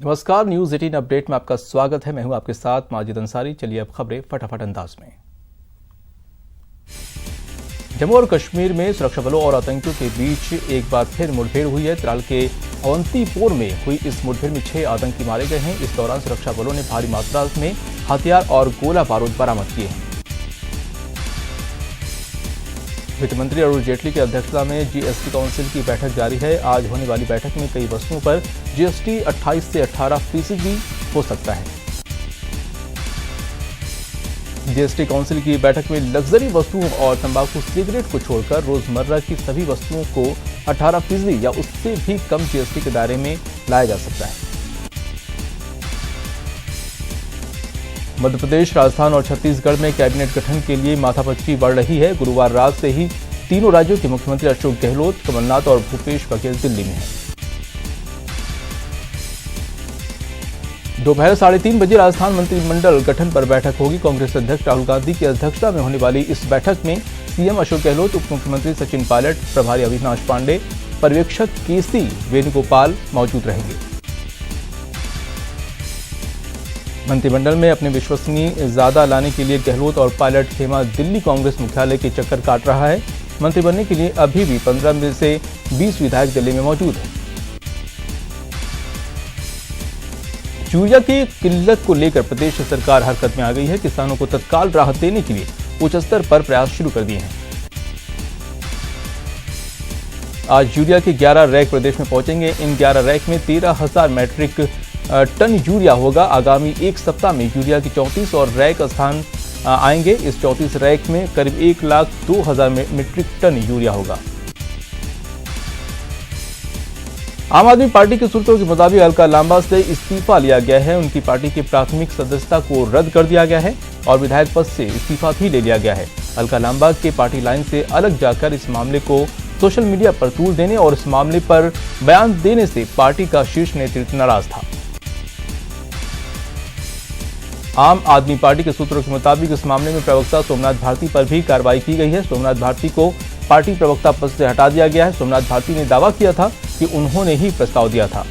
नमस्कार, news 18 update में आपका स्वागत है। मैं हूं आपके साथ माजिद अंसारी। चलिए अब खबरें फटाफट अंदाज में। जम्मू और कश्मीर में सुरक्षा बलों और आतंकियों के बीच एक बार फिर मुठभेड़ हुई है। त्राल के अवंतीपोर में हुई इस मुठभेड़ में 6 आतंकी मारे गए हैं। इस दौरान सुरक्षा बलों ने भारी मात्रा में हथियार और गोला बारूद बरामद किए हैं। वित्त मंत्री अरुण जेटली की अध्यक्षता में जीएसटी काउंसिल की बैठक जारी है। आज होने वाली बैठक में कई वस्तुओं पर जीएसटी 28 से 18% भी हो सकता है। जीएसटी काउंसिल की बैठक में लग्जरी वस्तुओं और तंबाकू सिगरेट को छोड़कर रोजमर्रा की सभी वस्तुओं को 18% या उससे भी कम जीएसटी के दायरे में लाया जा सकता है। मध्य प्रदेश, राजस्थान और छत्तीसगढ़ में कैबिनेट गठन के लिए माथापच्ची बढ़ रही है। गुरुवार रात से ही तीनों राज्यों के मुख्यमंत्री अशोक गहलोत, कमलनाथ और भूपेश बघेल दिल्ली में हैं। दोपहर 3:30 बजे राजस्थान मंत्रिमंडल गठन पर बैठक होगी। कांग्रेस अध्यक्ष राहुल गांधी की अध्यक्षता में होने वाली इस बैठक में सीएम अशोक गहलोत, उप मुख्यमंत्री सचिन पायलट, प्रभारी अविनाश पांडे, पर्यवेक्षक केसी वेणुगोपाल मौजूद रहेंगे। मंत्रिमंडल में अपने विश्वसनीय ज्यादा लाने के लिए गहलोत और पायलट खेमा दिल्ली कांग्रेस मुख्यालय के चक्कर काट रहा है। मंत्री बनने के लिए अभी भी 15 में से 20 विधायक दिल्ली में मौजूद हैं। यूरिया की किल्लत को लेकर प्रदेश सरकार हरकत में आ गई है। किसानों को तत्काल राहत देने के लिए उच्च स्तर पर प्रयास शुरू कर दिए हैं। आज यूरिया के 11 रैक प्रदेश में पहुंचेंगे। इन 11 रैक में 13,000 मैट्रिक टन यूरिया होगा। आगामी एक सप्ताह में यूरिया की 34 और रैक स्थान आएंगे। इस 34 रैक में करीब 1,02,000 मीट्रिक टन यूरिया होगा। आम आदमी पार्टी के सूत्रों के मुताबिक अलका लांबा से इस्तीफा लिया गया है। उनकी पार्टी की प्राथमिक सदस्यता को रद्द कर दिया गया है और विधायक पद से इस्तीफा भी ले लिया गया है। अलका लांबा के पार्टी लाइन से अलग जाकर इस मामले को सोशल मीडिया पर तूल देने और इस मामले पर बयान देने से पार्टी का शीर्ष नेतृत्व नाराज था। आम आदमी पार्टी के सूत्रों के मुताबिक इस मामले में प्रवक्ता सोमनाथ भारती पर भी कार्रवाई की गई है। सोमनाथ भारती को पार्टी प्रवक्ता पद से हटा दिया गया है। सोमनाथ भारती ने दावा किया था कि उन्होंने ही प्रस्ताव दिया था।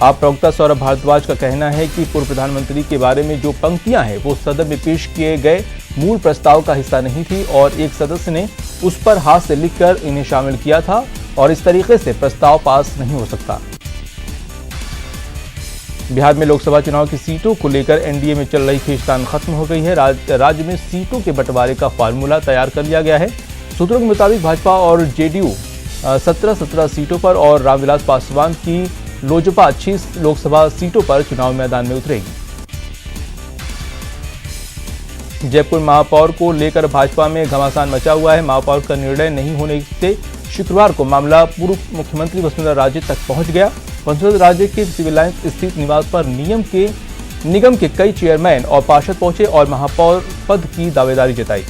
आप प्रवक्ता सौरभ भारद्वाज का कहना है कि पूर्व प्रधानमंत्री के बारे में जो पंक्तियां हैं वो सदन में पेश किए गए मूल प्रस्ताव का हिस्सा नहीं थी और एक सदस्य ने उस पर हाथ से लिखकर इन्हें शामिल किया था और इस तरीके से प्रस्ताव पास नहीं हो सकता। बिहार में लोकसभा चुनाव की सीटों को लेकर एनडीए में चल रही खींचतान खत्म हो गई है। राज्य में सीटों के बंटवारे का फार्मूला तैयार कर लिया गया है। सूत्रों के मुताबिक भाजपा और जेडीयू 17 सीटों पर और रामविलास पासवान की लोजपा 6 लोकसभा सीटों पर चुनाव मैदान में उतरेगी। जयपुर महापौर को लेकर भाजपा में घमासान मचा हुआ है। महापौर का निर्णय नहीं होने से शुक्रवार को मामला पूर्व मुख्यमंत्री वसुंधरा राजे तक पहुंच गया। वसुंधरा राजे के सिविल लाइंस स्थित निवास पर निगम के कई चेयरमैन और पार्षद पहुंचे और महापौर पद की दावेदारी जताई।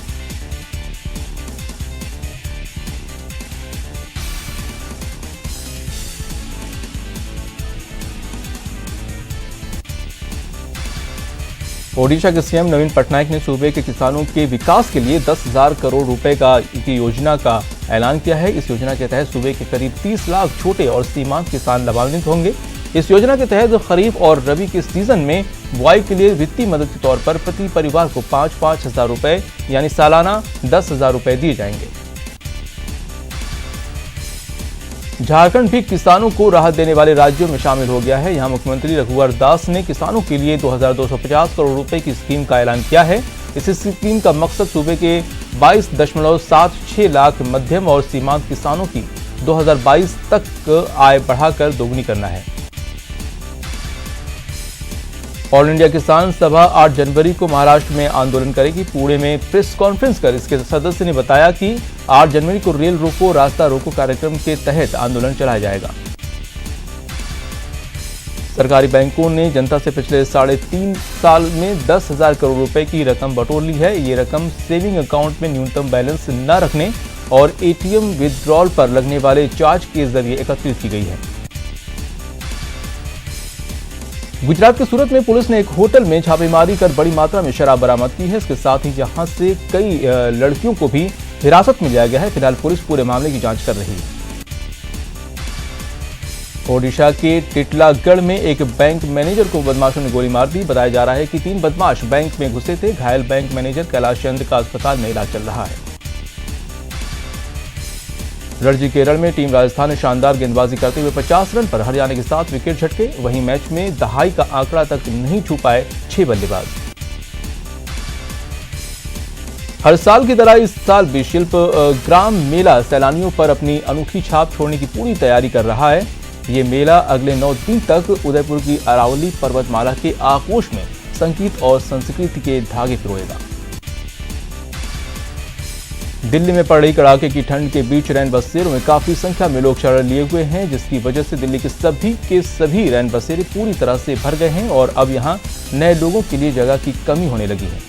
ओडिशा के सीएम नवीन पटनायक ने सूबे के किसानों के विकास के लिए 10,000 करोड़ रुपए की योजना का ऐलान किया है। इस योजना के तहत सूबे के करीब 30 लाख छोटे और सीमांत किसान लाभान्वित होंगे। इस योजना के तहत खरीफ और रबी के सीजन में बुआई के लिए वित्तीय मदद के तौर पर प्रति परिवार को 5-5 हजार रुपए यानी सालाना 10,000 रुपए दिए जाएंगे। झारखंड भी किसानों को राहत देने वाले राज्यों में शामिल हो गया है। यहां मुख्यमंत्री रघुवर दास ने किसानों के लिए 2,250 करोड़ रुपए की स्कीम का ऐलान किया है। इस स्कीम का मकसद सूबे के 22.76 लाख मध्यम और सीमांत किसानों की 2022 तक आय बढ़ाकर दोगुनी करना है। ऑल इंडिया किसान सभा 8 जनवरी को महाराष्ट्र में आंदोलन करेगी। पुणे में प्रेस कॉन्फ्रेंस कर इसके सदस्य ने बताया कि 8 जनवरी को रेल रोको रास्ता रोको कार्यक्रम के तहत आंदोलन चलाया जाएगा। सरकारी बैंकों ने जनता से पिछले 3.5 साल में 10,000 करोड़ रुपए की रकम बटोर ली है। ये रकम सेविंग अकाउंट में न्यूनतम बैलेंस न रखने और एटीएम विथड्रॉल पर लगने वाले चार्ज के जरिए एकत्रित की गई है। गुजरात के सूरत में पुलिस ने एक होटल में छापेमारी कर बड़ी मात्रा में शराब बरामद की है। इसके साथ ही यहां से कई लड़कियों को भी हिरासत में लिया गया है। फिलहाल पुलिस पूरे मामले की जांच कर रही है। ओडिशा के टिटलागढ़ में एक बैंक मैनेजर को बदमाशों ने गोली मार दी। बताया जा रहा है कि 3 बदमाश बैंक में घुसे थे। घायल बैंक मैनेजर कैलाश चंद्र का अस्पताल में इलाज चल रहा है। रणजी केरल में टीम राजस्थान ने शानदार गेंदबाजी करते हुए 50 रन पर हरियाणा के 7 विकेट झटके। वहीं मैच में दहाई का आंकड़ा तक नहीं छू पाए 6 बल्लेबाज। हर साल की तरह इस साल भी शिल्प ग्राम मेला सैलानियों पर अपनी अनूठी छाप छोड़ने की पूरी तैयारी कर रहा है। ये मेला अगले 9 दिन तक उदयपुर की अरावली पर्वतमाला के आगोश में संगीत और संस्कृति के धागे पिरोएगा। दिल्ली में पड़ रही कड़ाके की ठंड के बीच रैन बसेरों में काफी संख्या में लोग शरण लिए हुए हैं, जिसकी वजह से दिल्ली के सभी रैन बसेरे पूरी तरह से भर गए हैं और अब यहां नए लोगों के लिए जगह की कमी होने लगी है।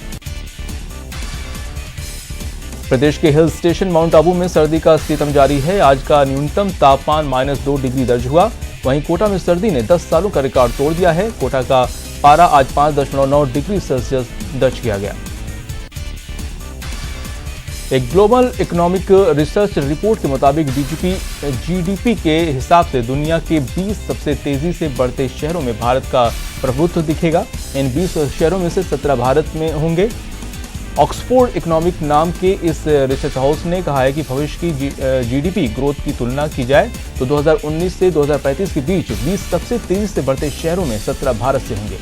प्रदेश के हिल स्टेशन माउंट आबू में सर्दी का सितम जारी है। आज का न्यूनतम तापमान -2 डिग्री दर्ज हुआ। वहीं कोटा में सर्दी ने 10 सालों का रिकॉर्ड तोड़ दिया है। कोटा का पारा आज 5.9 डिग्री सेल्सियस दर्ज किया गया। एक ग्लोबल इकोनॉमिक रिसर्च रिपोर्ट के मुताबिक जीडीपी के हिसाब से दुनिया के 20 सबसे तेजी से बढ़ते शहरों में भारत का प्रभुत्व दिखेगा। इन 20 शहरों में से 17 भारत में होंगे। ऑक्सफोर्ड इकोनॉमिक नाम के इस रिसर्च हाउस ने कहा है कि भविष्य की जीडीपी ग्रोथ की तुलना की जाए तो 2019 से 2035 के बीच 20 सबसे तेजी से बढ़ते शहरों में 17 भारत से होंगे।